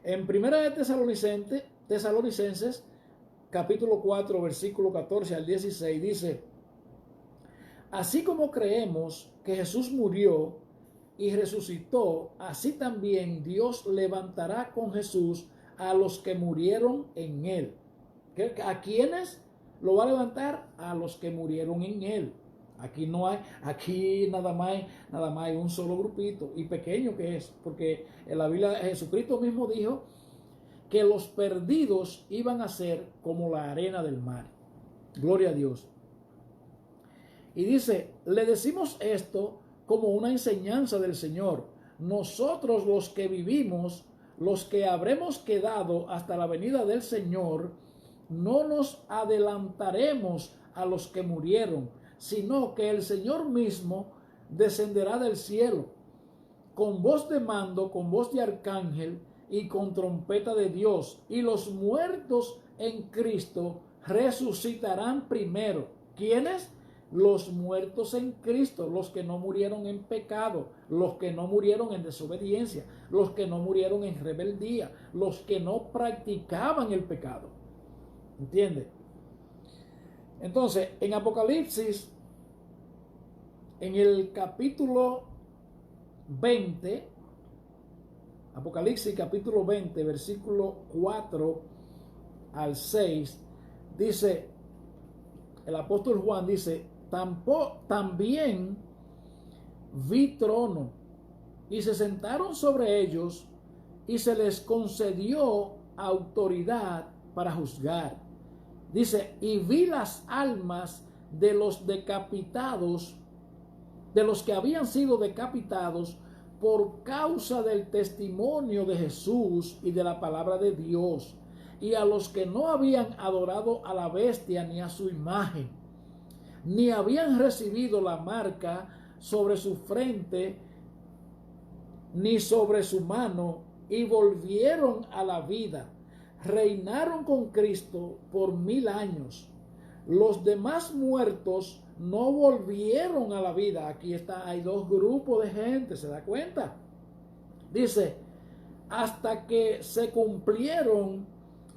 En primera de Tesalonicenses, capítulo 4, versículo 14 al 16, dice, así como creemos que Jesús murió y resucitó, así también Dios levantará con Jesús a los que murieron en Él. ¿A quiénes lo va a levantar? A los que murieron en Él. Aquí nada más hay un solo grupito, y pequeño que es, porque en la Biblia Jesucristo mismo dijo que los perdidos iban a ser como la arena del mar. Gloria a Dios. Y dice, le decimos esto como una enseñanza del Señor. Nosotros los que vivimos, los que habremos quedado hasta la venida del Señor, no nos adelantaremos a los que murieron, sino que el Señor mismo descenderá del cielo, con voz de mando, con voz de arcángel y con trompeta de Dios, y los muertos en Cristo resucitarán primero. ¿Quiénes? Los muertos en Cristo, los que no murieron en pecado, los que no murieron en desobediencia, los que no murieron en rebeldía, los que no practicaban el pecado. ¿Entiende? Entonces, en Apocalipsis, en el capítulo 20, Apocalipsis capítulo 20, versículo 4 al 6, dice, el apóstol Juan dice, también vi trono y se sentaron sobre ellos y se les concedió autoridad para juzgar. Dice, y vi las almas de los decapitados, de los que habían sido decapitados por causa del testimonio de Jesús y de la palabra de Dios, y a los que no habían adorado a la bestia ni a su imagen, ni habían recibido la marca sobre su frente ni sobre su mano, y volvieron a la vida. Reinaron con Cristo por 1000 años. Los demás muertos no volvieron a la vida. Aquí hay dos grupos de gente, ¿se da cuenta? Dice, hasta que se cumplieron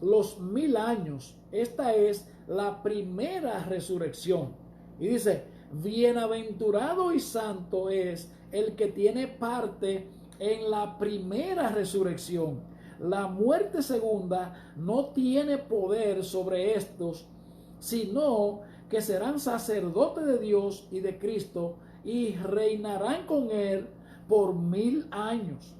los 1000 años. Esta es la primera resurrección. Y dice, bienaventurado y santo es el que tiene parte en la primera resurrección. La muerte segunda no tiene poder sobre estos, sino que serán sacerdotes de Dios y de Cristo y reinarán con él por 1000 años.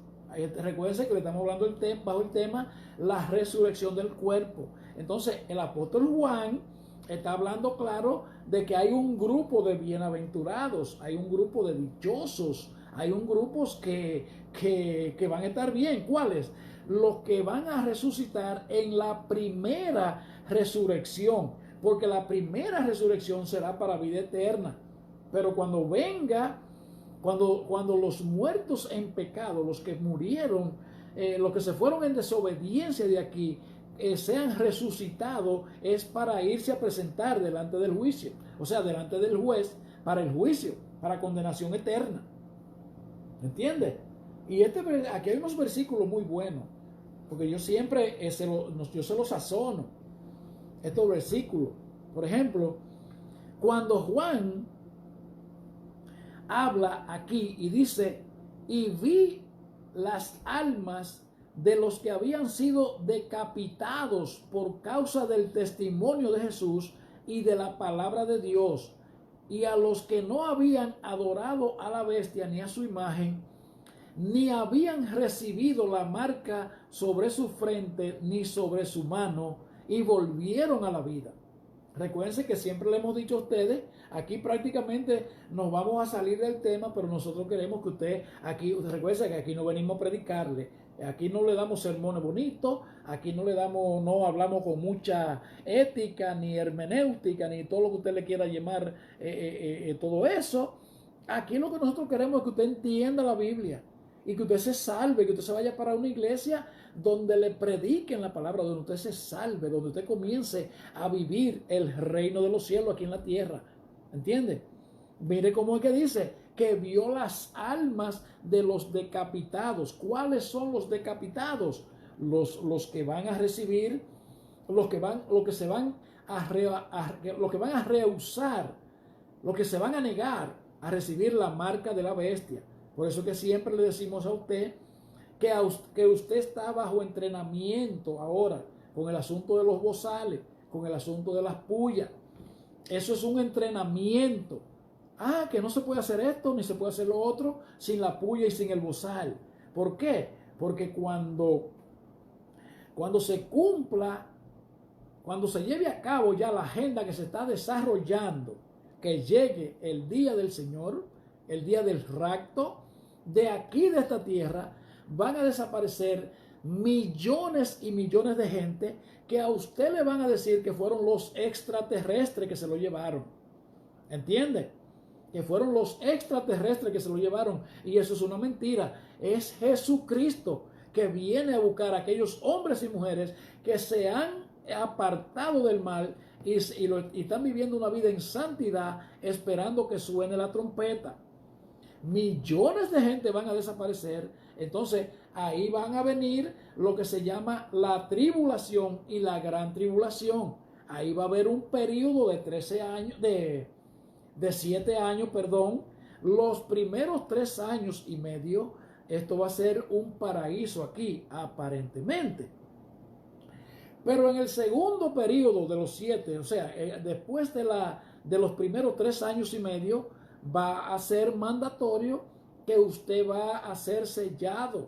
Recuerden que le estamos hablando bajo el tema la resurrección del cuerpo. Entonces el apóstol Juan está hablando claro de que hay un grupo de bienaventurados, hay un grupo de dichosos, hay un grupo que van a estar bien. ¿Cuáles? Los que van a resucitar en la primera resurrección, porque la primera resurrección será para vida eterna. Pero cuando venga, cuando los muertos en pecado, los que murieron, los que se fueron en desobediencia de aquí, sean resucitados, es para irse a presentar delante del juicio, o sea, delante del juez, para el juicio, para condenación eterna. ¿Entiendes? Y aquí hay unos versículos muy buenos, porque yo siempre yo se los sazono, estos versículos. Por ejemplo, cuando Juan habla aquí y dice, y vi las almas de los que habían sido decapitados por causa del testimonio de Jesús y de la palabra de Dios, y a los que no habían adorado a la bestia ni a su imagen, ni habían recibido la marca sobre su frente ni sobre su mano, y volvieron a la vida. Recuerden que siempre le hemos dicho a ustedes, aquí prácticamente nos vamos a salir del tema, pero nosotros queremos que usted recuerden que aquí no venimos a predicarle, aquí no le damos sermones bonitos, aquí no hablamos con mucha ética, ni hermenéutica, ni todo lo que usted le quiera llamar, todo eso. Aquí lo que nosotros queremos es que usted entienda la Biblia y que usted se salve, que usted se vaya para una iglesia donde le prediquen la palabra, donde usted se salve, donde usted comience a vivir el reino de los cielos aquí en la tierra. ¿Entiende? Mire cómo es que dice que vio las almas de los decapitados. ¿Cuáles son los decapitados? Los que van a recibir, los que van a rehusar, los que se van a negar a recibir la marca de la bestia. Por eso que siempre le decimos a usted que usted está bajo entrenamiento ahora con el asunto de los bozales, con el asunto de las pullas. Eso es un entrenamiento. Que no se puede hacer esto ni se puede hacer lo otro sin la puya y sin el bozal. ¿Por qué? Porque cuando se cumpla, cuando se lleve a cabo ya la agenda que se está desarrollando, que llegue el día del Señor, el día del rapto, de aquí de esta tierra van a desaparecer millones y millones de gente que a usted le van a decir que fueron los extraterrestres que se lo llevaron. ¿Entiende? Que fueron los extraterrestres que se lo llevaron. Y eso es una mentira. Es Jesucristo que viene a buscar a aquellos hombres y mujeres que se han apartado del mal y están viviendo una vida en santidad esperando que suene la trompeta. Millones de gente van a desaparecer. Entonces ahí van a venir lo que se llama la tribulación y la gran tribulación. Ahí va a haber un periodo de 13 años, de 7 años, perdón. Los primeros 3 años y medio, esto va a ser un paraíso aquí, aparentemente. Pero en el segundo periodo de los 7, o sea, después de los primeros 3 años y medio, va a ser mandatorio que usted va a ser sellado.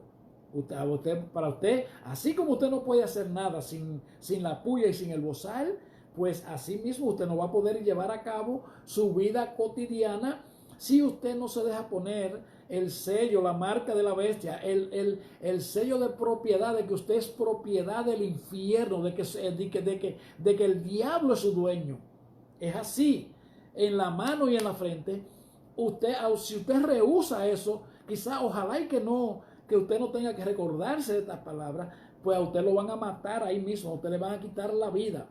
Para usted, así como usted no puede hacer nada sin la puya y sin el bozal, pues así mismo usted no va a poder llevar a cabo su vida cotidiana si usted no se deja poner el sello, la marca de la bestia, el sello de propiedad, de que usted es propiedad del infierno, de que el diablo es su dueño. Es así, en la mano y en la frente. Si usted rehúsa eso, quizá, ojalá y que usted no tenga que recordarse de estas palabras, pues a usted lo van a matar ahí mismo, a usted le van a quitar la vida.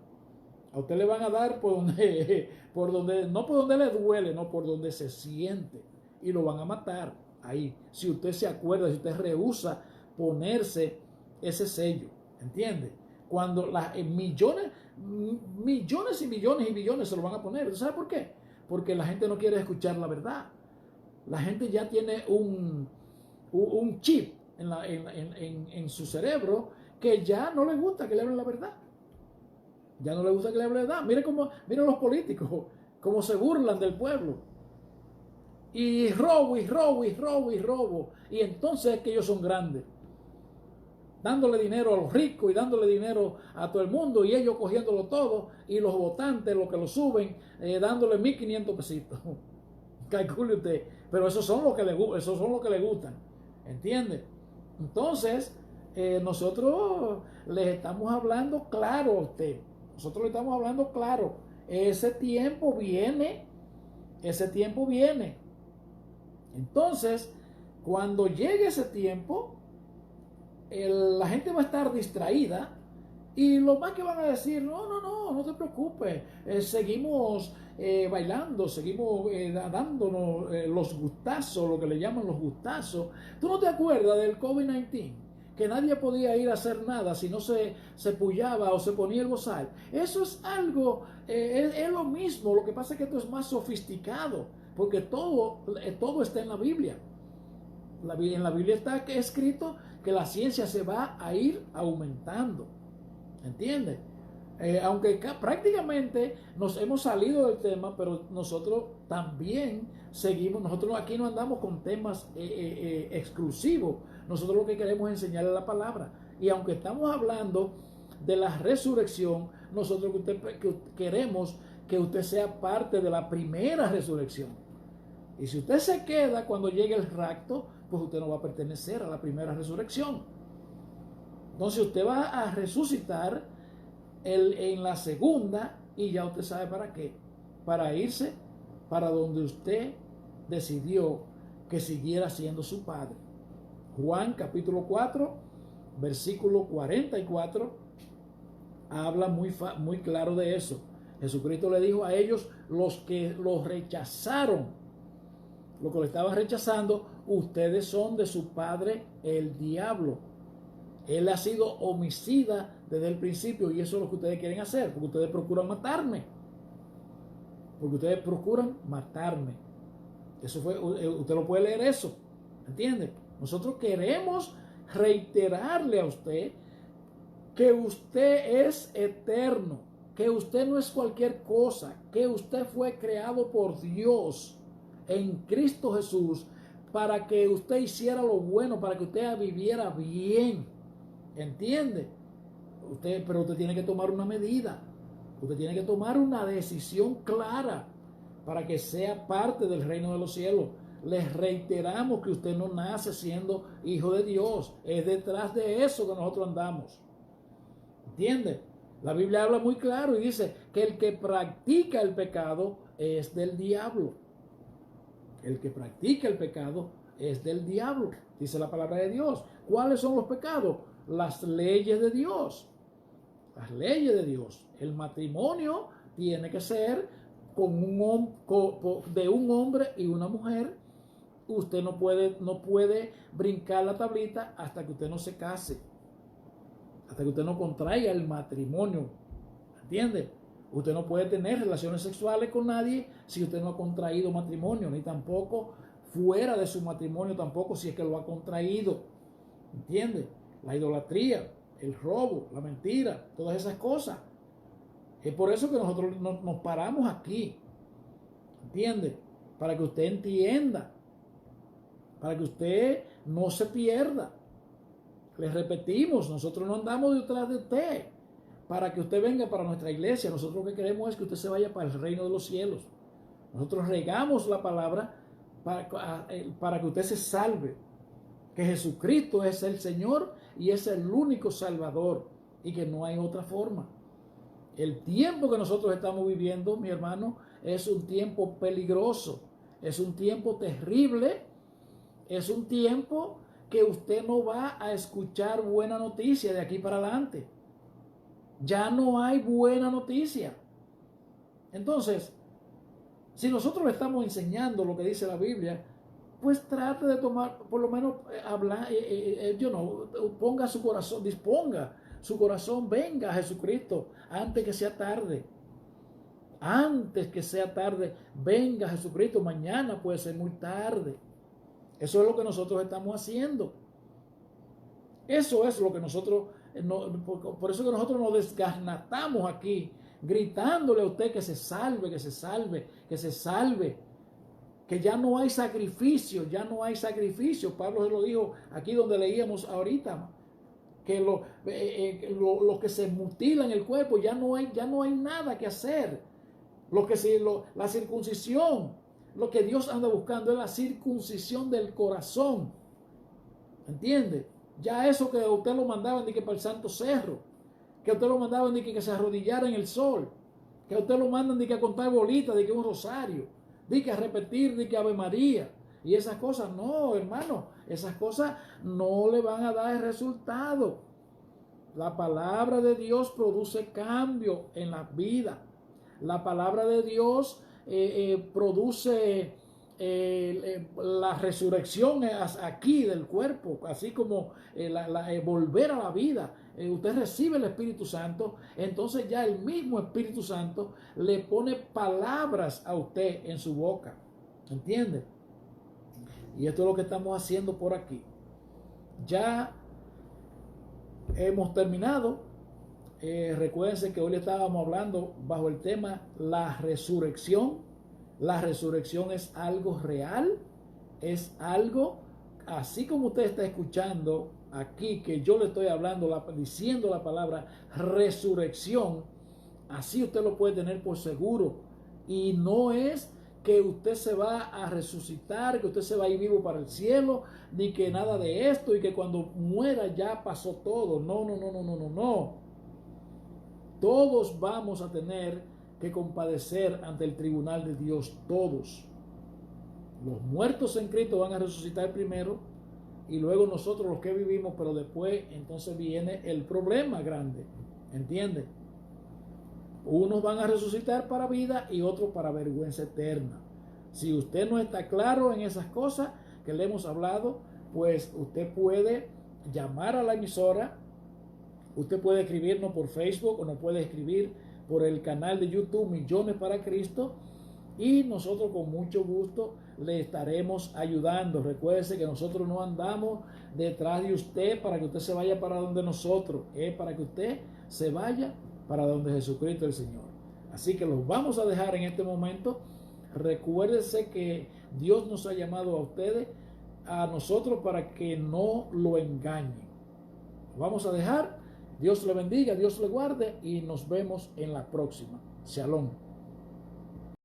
A usted le van a dar no por donde le duele, no por donde se siente. Y lo van a matar ahí. Si usted se acuerda, si usted rehúsa ponerse ese sello. ¿Entiende? Cuando millones y millones y millones se lo van a poner. ¿Sabe por qué? porque la gente no quiere escuchar la verdad. La gente ya tiene un chip en su cerebro que ya no le gusta que le hablen la verdad. Ya no le gusta que le hablen la verdad. Miren los políticos, cómo se burlan del pueblo. Y robo, y robo, y robo, y robo. Y entonces es que ellos son grandes. Dándole dinero a los ricos y dándole dinero a todo el mundo y ellos cogiéndolo todo y los votantes, los que lo suben, dándole 1.500 pesitos. Calcule usted. Pero esos son los que le gustan. ¿Entiende? Entonces, nosotros les estamos hablando claro a usted. Nosotros le estamos hablando claro. Ese tiempo viene. Ese tiempo viene. Entonces, cuando llegue ese tiempo, la gente va a estar distraída y lo más que van a decir, no te preocupes, seguimos bailando, seguimos dándonos los gustazos, lo que le llaman los gustazos. ¿Tú no te acuerdas del COVID-19? Que nadie podía ir a hacer nada si no se pullaba o se ponía el bozal. Eso es algo, es lo mismo, lo que pasa es que esto es más sofisticado, porque todo está en la Biblia. En la Biblia está escrito que la ciencia se va a ir aumentando. ¿Entiendes? Aunque prácticamente nos hemos salido del tema, pero nosotros también seguimos. Nosotros aquí no andamos con temas exclusivos. Nosotros lo que queremos es enseñarle la palabra. Y aunque estamos hablando de la resurrección, nosotros queremos que usted sea parte de la primera resurrección. Y si usted se queda cuando llegue el rapto, pues usted no va a pertenecer a la primera resurrección. Entonces usted va a resucitar en la segunda y ya usted sabe para qué. Para irse para donde usted decidió que siguiera siendo su padre. Juan capítulo 4, versículo 44, habla muy claro de eso. Jesucristo le dijo a ellos, los que los rechazaron, lo que lo estaban rechazando, ustedes son de su padre el diablo. Él ha sido homicida desde el principio y eso es lo que ustedes quieren hacer, porque ustedes procuran matarme. Porque ustedes procuran matarme. Eso fue, usted lo puede leer eso. ¿Entiende? Nosotros queremos reiterarle a usted que usted es eterno, que usted no es cualquier cosa, que usted fue creado por Dios en Cristo Jesús para que usted hiciera lo bueno, para que usted viviera bien. ¿Entiende? Pero usted tiene que tomar una medida. Usted tiene que tomar una decisión clara para que sea parte del reino de los cielos. Les reiteramos que usted no nace siendo hijo de Dios. Es detrás de eso que nosotros andamos. ¿Entiende? La Biblia habla muy claro y dice que el que practica el pecado es del diablo. El que practica el pecado es del diablo, dice la palabra de Dios. ¿Cuáles son los pecados? Las leyes de Dios. Las leyes de Dios. El matrimonio tiene que ser de un hombre y una mujer. Usted no puede brincar la tablita hasta que usted no se case, hasta que usted no contraiga el matrimonio. ¿Entiende? Usted no puede tener relaciones sexuales con nadie si usted no ha contraído matrimonio, ni tampoco fuera de su matrimonio, tampoco si es que lo ha contraído. ¿Entiende? La idolatría, el robo, la mentira, todas esas cosas. Es por eso que nosotros nos paramos aquí. ¿Entiende? Para que usted entienda, para que usted no se pierda. Les repetimos, nosotros no andamos detrás de usted para que usted venga para nuestra iglesia. Nosotros lo que queremos es que usted se vaya para el reino de los cielos. Nosotros regamos la palabra para que usted se salve, que Jesucristo es el Señor y es el único Salvador y que no hay otra forma. El tiempo que nosotros estamos viviendo, mi hermano, es un tiempo peligroso, es un tiempo terrible, es un tiempo que usted no va a escuchar buena noticia de aquí para adelante. Ya no hay buena noticia. Entonces, si nosotros le estamos enseñando lo que dice la Biblia, pues trate de tomar, por lo menos hablar, ponga su corazón, disponga su corazón, venga a Jesucristo antes que sea tarde. antes que sea tarde, venga Jesucristo, mañana puede ser muy tarde. Eso es lo que nosotros estamos haciendo. Eso es lo que nosotros, por eso que nosotros nos desgarnatamos aquí, gritándole a usted que se salve, que se salve, que se salve, que ya no hay sacrificio, ya no hay sacrificio. Pablo se lo dijo aquí donde leíamos ahorita, que lo que se mutila en el cuerpo, ya no hay nada que hacer. La circuncisión, lo que Dios anda buscando es la circuncisión del corazón. ¿Entiende? Ya eso que usted lo mandaban de que para el Santo Cerro, que usted lo mandaban de que se arrodillara en el sol, que usted lo mandan de que a contar bolitas, de que un rosario, de que a repetir, de que Ave María. Y esas cosas, no, hermano, esas cosas no le van a dar el resultado. La palabra de Dios produce cambio en la vida. La palabra de Dios produce la resurrección aquí del cuerpo, así como volver a la vida. Usted recibe el Espíritu Santo, entonces ya el mismo Espíritu Santo le pone palabras a usted en su boca. ¿Entiende? Y esto es lo que estamos haciendo por aquí. Ya hemos terminado. Recuérdense que hoy le estábamos hablando bajo el tema la resurrección. La resurrección es algo real, es algo, así como usted está escuchando aquí, que yo le estoy hablando, diciendo la palabra resurrección, así usted lo puede tener por seguro. Y no es que usted se va a resucitar, que usted se va a ir vivo para el cielo, ni que nada de esto, y que cuando muera ya pasó todo. No, no, no, no, no, no, no. Todos vamos a tener que compadecer ante el tribunal de Dios, todos. Los muertos en Cristo van a resucitar primero y luego nosotros los que vivimos, pero después entonces viene el problema grande, ¿entiende? Unos van a resucitar para vida y otros para vergüenza eterna. Si usted no está claro en esas cosas que le hemos hablado, pues usted puede llamar a la emisora, usted puede escribirnos por Facebook o nos puede escribir por el canal de YouTube Millones para Cristo y nosotros con mucho gusto le estaremos ayudando. Recuerde que nosotros no andamos detrás de usted para que usted se vaya para donde nosotros, es para que usted se vaya para donde Jesucristo el Señor. Así que los vamos a dejar en este momento. Recuérdese que Dios nos ha llamado a ustedes, a nosotros, para que no lo engañen. Vamos a dejar. Dios le bendiga, Dios le guarde y nos vemos en la próxima. Shalom.